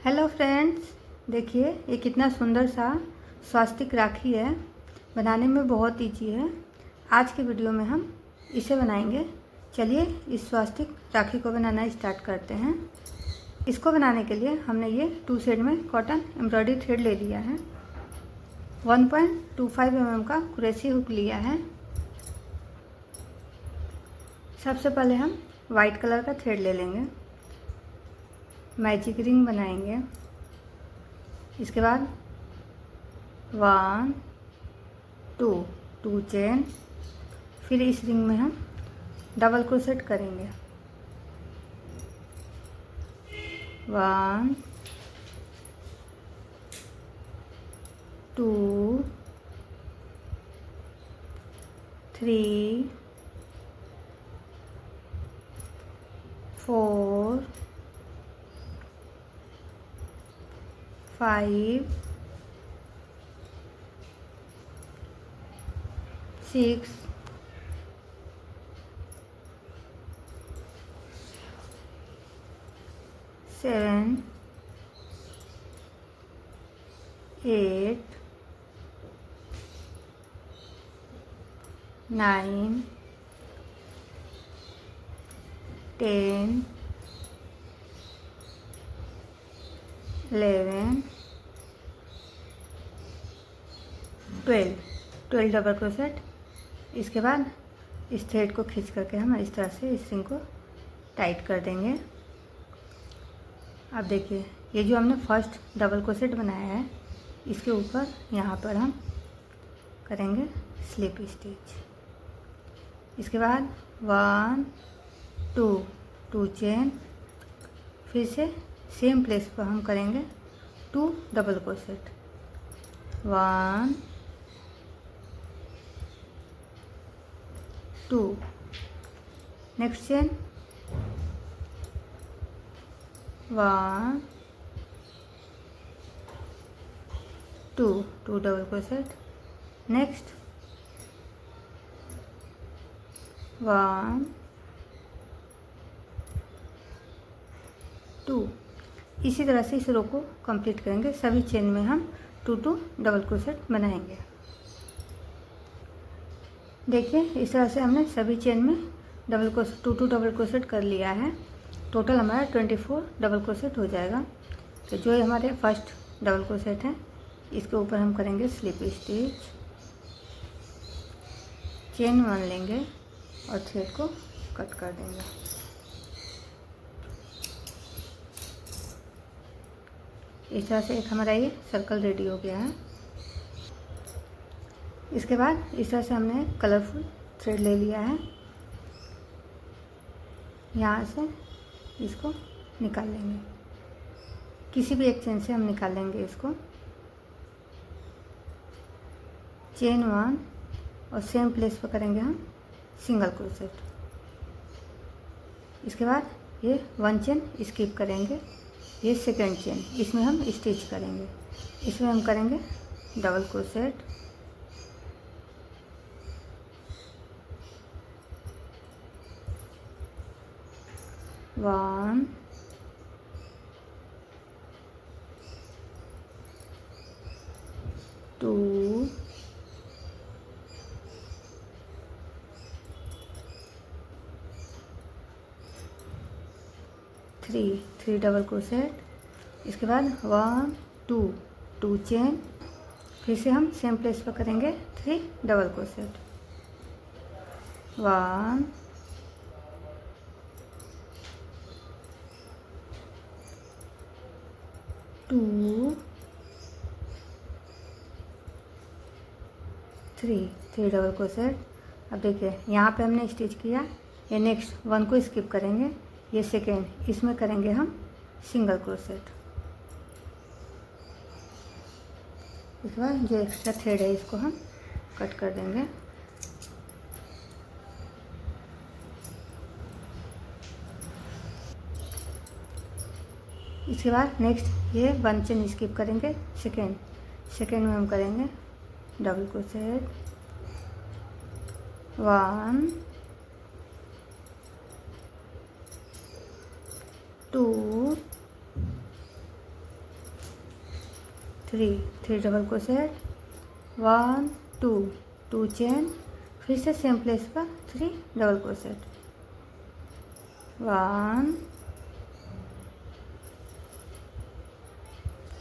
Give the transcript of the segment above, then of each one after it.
Hello friends, देखिए ये कितना सुंदर सा स्वास्तिक राखी है। बनाने में बहुत इजी है। आज के वीडियो में हम इसे बनाएंगे। चलिए इस स्वास्तिक राखी को बनाना स्टार्ट करते हैं। इसको बनाने के लिए हमने ये 2 सेट में कॉटन एम्ब्रॉयडरी थ्रेड ले लिया है। 1.25 mm का कुरेसी हुक लिया है। सबसे पहले हम वाइट कलर का थ्रेड ले लेंगे, मैजिक रिंग बनाएंगे। इसके बाद 1 2 चेन, फिर इस रिंग में हम डबल क्रोशेट करेंगे। 1 2 3 4 5 6 7 8 9 10 11 12 डबल क्रोशेट। इसके बाद इस थ्रेड को खींच करके हम इस तरह से इस रिंग को टाइट कर देंगे। अब देखिए ये जो हमने फर्स्ट डबल क्रोशेट बनाया है, इसके ऊपर यहाँ पर हम करेंगे स्लिप स्टिच। इसके बाद 1 2 चेन, फिर से सेम प्लेस पर हम करेंगे 2 double crochet. 1 2, next chain 1 2 double crochet, next 1 2। इसी तरह से इस रो को कंप्लीट करेंगे। सभी चेन में हम 2 डबल क्रोशेट बनाएंगे। देखिए इस तरह से हमने सभी चेन में 2 डबल क्रोशेट कर लिया है। टोटल हमारा 24 डबल क्रोशेट हो जाएगा। तो जो हमारे फर्स्ट डबल क्रोशेट है, इसके ऊपर हम करेंगे स्लिप स्टिच, चेन 1 लेंगे और थ्रेड को कट कर देंगे। इस तरह से एक हमारा ये सर्कल रेडी हो गया है। इसके बाद इस तरह से हमने कलरफुल थ्रेड ले लिया है। यहाँ से इसको निकाल लेंगे, किसी भी एक चेन से हम निकाल लेंगे इसको। चेन 1 और सेम प्लेस पर करेंगे हम सिंगल क्रोशेट। इसके बाद ये 1 चेन स्किप करेंगे, ये सेकेंड चेन, इसमें हम स्टिच करेंगे। इसमें हम करेंगे double crochet, one 2 3 double crochet. इसके बाद 1 2 चेन, फिर से हम सेम प्लेस पर करेंगे 3 डबल क्रोशेट। 1 2 3 double crochet. अब देखिए यहाँ पे हमने स्टिच किया, ये नेक्स्ट 1 को स्किप करेंगे, ये सेकेंड, इसमें करेंगे हम सिंगल क्रोशेट। इसके बाद जो एक्स्ट्रा थ्रेड है इसको हम कट कर देंगे। इसके बाद नेक्स्ट ये 1 चेन स्किप करेंगे, सेकेंड में हम करेंगे double crochet, 1 2 3 double crochet, 1 2 2 chain, फिर से सेम प्लेस पर 3 double crochet, 1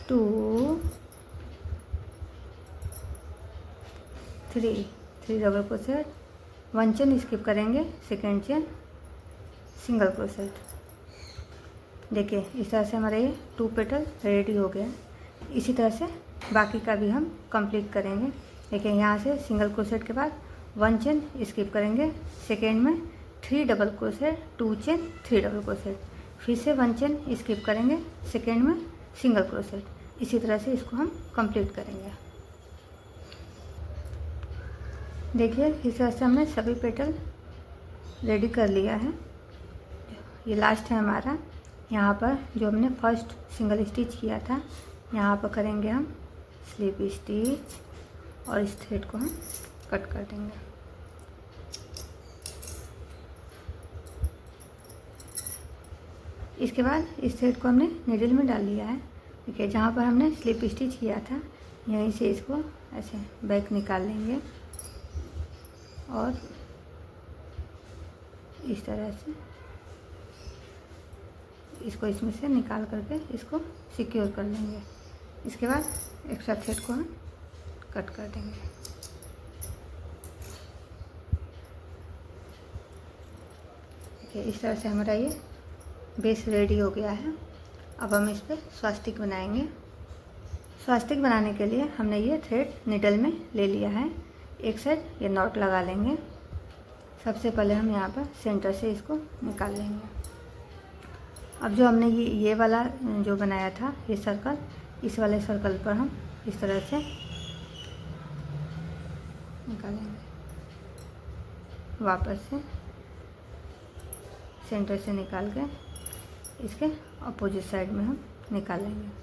2 3 double crochet, 1 chain skip करेंगे, सेकेंड चेन सिंगल क्रोशेट। देखिए इस तरह से हमारा ये 2 पेटल रेडी हो गया। इसी तरह से बाकी का भी हम कंप्लीट करेंगे। देखिए यहाँ से सिंगल क्रोशेट के बाद 1 चेन स्किप करेंगे, सेकेंड में 3 double crochet, 2 chain 3 double crochet, फिर से 1 चेन स्किप करेंगे, सेकेंड में सिंगल क्रोशेट। इसी तरह से इसको हम कंप्लीट करेंगे। देखिए इस तरह से हमने सभी पेटल रेडी कर लिया है। ये लास्ट है हमारा। यहाँ पर जो हमने फर्स्ट सिंगल स्टिच किया था, यहाँ पर करेंगे हम स्लिप स्टिच और इस थ्रेड को हम कट कर देंगे। इसके बाद इस थ्रेड को हमने नीडल में डाल लिया है। देखिए जहाँ पर हमने स्लिप स्टिच किया था, यहीं से इसको ऐसे बैक निकाल लेंगे और इस तरह से इसको इसमें से निकाल करके इसको सिक्योर कर लेंगे। इसके बाद एक्स्ट्रा थ्रेड को हम कट कर देंगे। देखिए इस तरह से हमारा ये बेस रेडी हो गया है। अब हम इस पर स्वास्तिक बनाएंगे। स्वास्तिक बनाने के लिए हमने ये थ्रेड निडल में ले लिया है। एक साइड ये नॉट लगा लेंगे। सबसे पहले हम यहाँ पर सेंटर से इसको निकाल लेंगे। अब जो हमने ये वाला जो बनाया था ये सर्कल, इस वाले सर्कल पर हम इस तरह से निकालेंगे। वापस से सेंटर से निकाल के इसके अपोजिट साइड में हम निकालेंगे।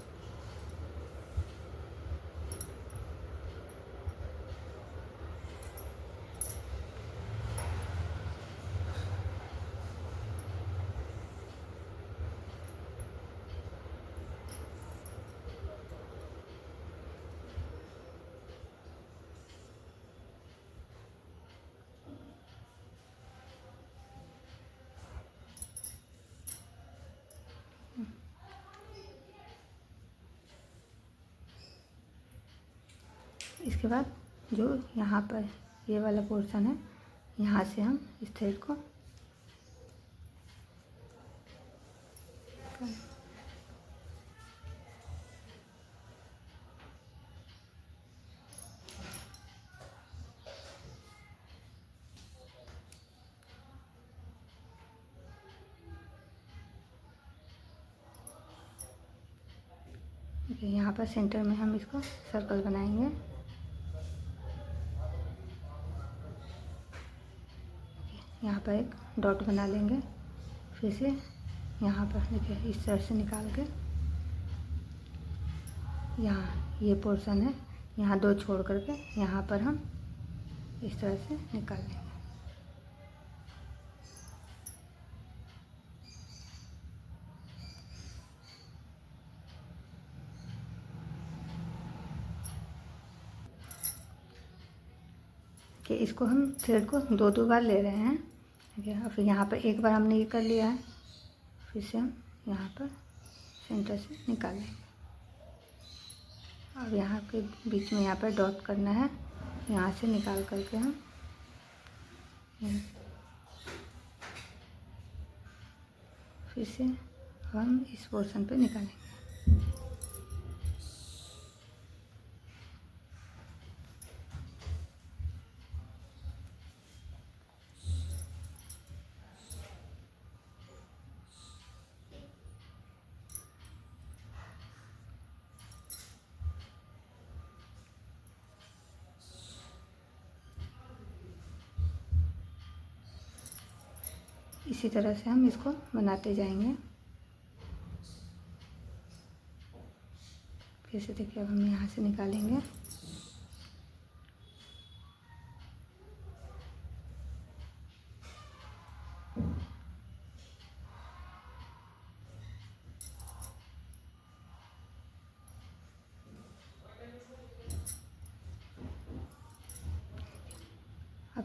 इसके बाद जो यहाँ पर ये वाला पोर्शन है, यहाँ से हम इस थ्रेड को यहाँ पर सेंटर में हम इसको सर्कल बनाएंगे। यहाँ पर एक डॉट बना लेंगे। फिर से यहाँ पर देखिए इस तरह से निकाल के यहाँ ये पोर्शन है, यहाँ 2 छोड़ करके यहाँ पर हम इस तरह से निकाल लेंगे। कि इसको हम थ्रेड को 2 बार ले रहे हैं। ठीक है, फिर यहाँ पर एक बार हमने ये कर लिया है, फिर से हम यहाँ पर सेंटर से निकाल लेंगे। अब यहाँ के बीच में यहाँ पर डॉट करना है, यहाँ से निकाल करके हम फिर से हम इस पोर्शन पे निकालेंगे। इसी तरह से हम इसको बनाते जाएंगे। फिर से देखिए अब हम यहाँ से निकालेंगे।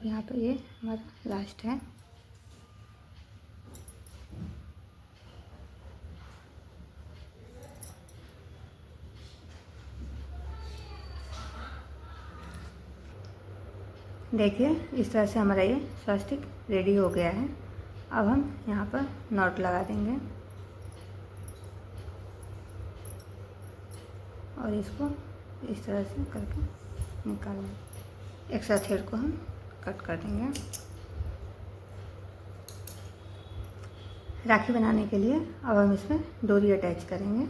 यहाँ पर ये हमारा लास्ट है। देखिए इस तरह से हमारा ये स्वास्तिक रेडी हो गया है। अब हम यहाँ पर नॉट लगा देंगे और इसको इस तरह से करके निकाल लेंगे। एक्स्ट्रा थ्रेड को हम कट कर देंगे। राखी बनाने के लिए अब हम इसमें डोरी अटैच करेंगे।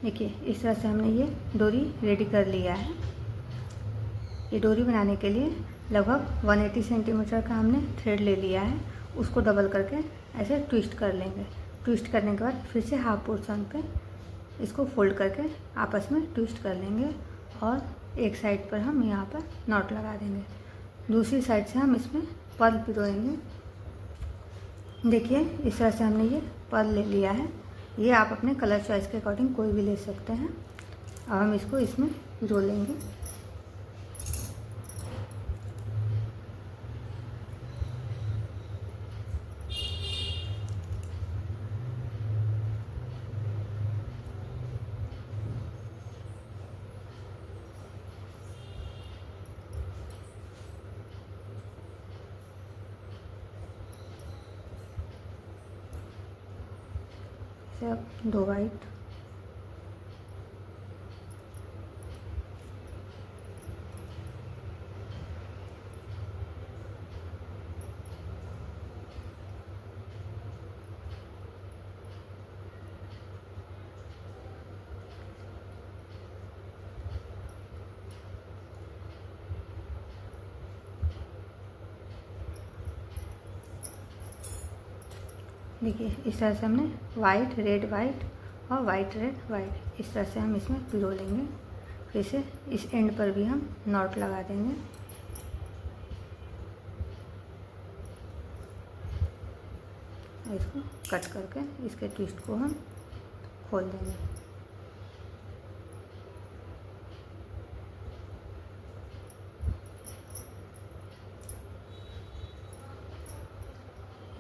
देखिए इस तरह से हमने ये डोरी रेडी कर लिया है। ये डोरी बनाने के लिए लगभग 180 सेंटीमीटर का हमने थ्रेड ले लिया है। उसको डबल करके ऐसे ट्विस्ट कर लेंगे। ट्विस्ट करने के बाद फिर से हाफ पोर्शन पे इसको फोल्ड करके आपस में ट्विस्ट कर लेंगे और एक साइड पर हम यहाँ पर नॉट लगा देंगे। दूसरी साइड से हम इसमें पर्ल पिरोएंगे। देखिए इस तरह से हमने ये पर्ल ले लिया है। ये आप अपने कलर चॉइस के अकॉर्डिंग कोई भी ले सकते हैं। अब हम इसको इसमें पिरो लेंगे। सब 2 वाइट, देखिए इस तरह से हमने वाइट रेड वाइट और वाइट रेड वाइट इस तरह से हम इसमें पिरो लेंगे। फिर से इस एंड पर भी हम नॉट लगा देंगे। इसको कट करके इसके ट्विस्ट को हम खोल देंगे।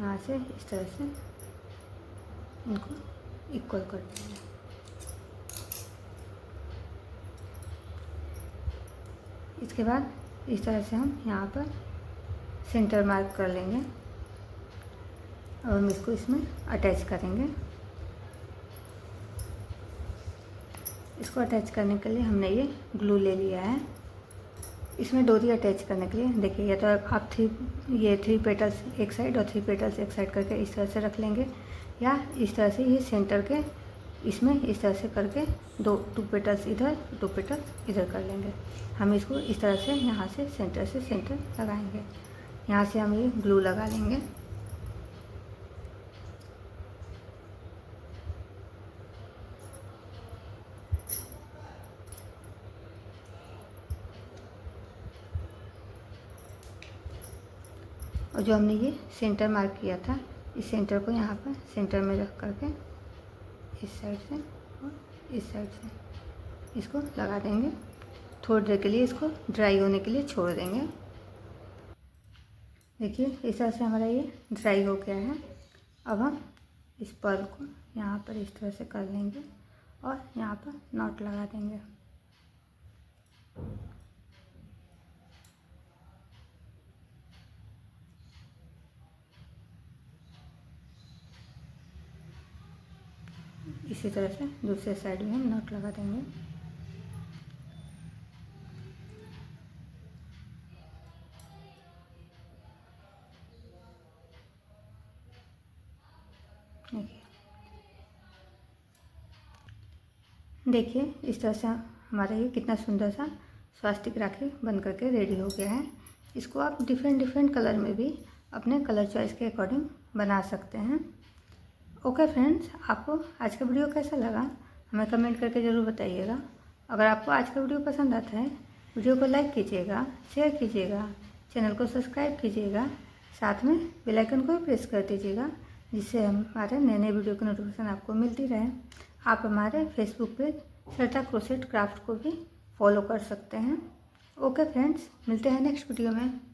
यहाँ से इस तरह से इनको इक्वल कर देंगे। इसके बाद इस तरह से हम यहाँ पर सेंटर मार्क कर लेंगे और हम इसको इसमें अटैच करेंगे। इसको अटैच करने के लिए हमने ये ग्लू ले लिया है। इसमें डोरी अटैच करने के लिए देखिए या तो आप 3 पेटल्स एक साइड और 3 पेटल्स एक साइड करके इस तरह से रख लेंगे, या इस तरह से ये सेंटर के इसमें इस तरह से करके 2 पेटल्स इधर 2 पेटल्स इधर कर लेंगे। हम इसको इस तरह से यहाँ से सेंटर लगाएंगे। यहाँ से हम ये ग्लू लगा लेंगे। और जो हमने ये सेंटर मार्क किया था इस सेंटर को यहाँ पर सेंटर में रख करके इस साइड से और इस साइड से इसको लगा देंगे। थोड़ी देर के लिए इसको ड्राई होने के लिए छोड़ देंगे। देखिए इस तरह से हमारा ये ड्राई हो गया है। अब हम इस पर्ल को यहाँ पर इस तरह से कर लेंगे और यहाँ पर नॉट लगा देंगे। इसी तरह से दूसरे साइड में हम नॉट लगा देंगे। देखिए इस तरह से हमारा ये कितना सुंदर सा स्वास्तिक राखी बन करके रेडी हो गया है। इसको आप डिफरेंट कलर में भी अपने कलर चॉइस के अकॉर्डिंग बना सकते हैं। ओके फ्रेंड्स, आपको आज का वीडियो कैसा लगा हमें कमेंट करके ज़रूर बताइएगा। अगर आपको आज का वीडियो पसंद आता है वीडियो को लाइक कीजिएगा, शेयर कीजिएगा, चैनल को सब्सक्राइब कीजिएगा, साथ में बेल आइकन को भी प्रेस कर दीजिएगा, जिससे हमारे नए वीडियो की नोटिफिकेशन आपको मिलती रहे। आप हमारे फेसबुक पेज श्रद्धा क्रोसेट क्राफ्ट को भी फॉलो कर सकते हैं। ओके फ्रेंड्स, मिलते हैं नेक्स्ट वीडियो में।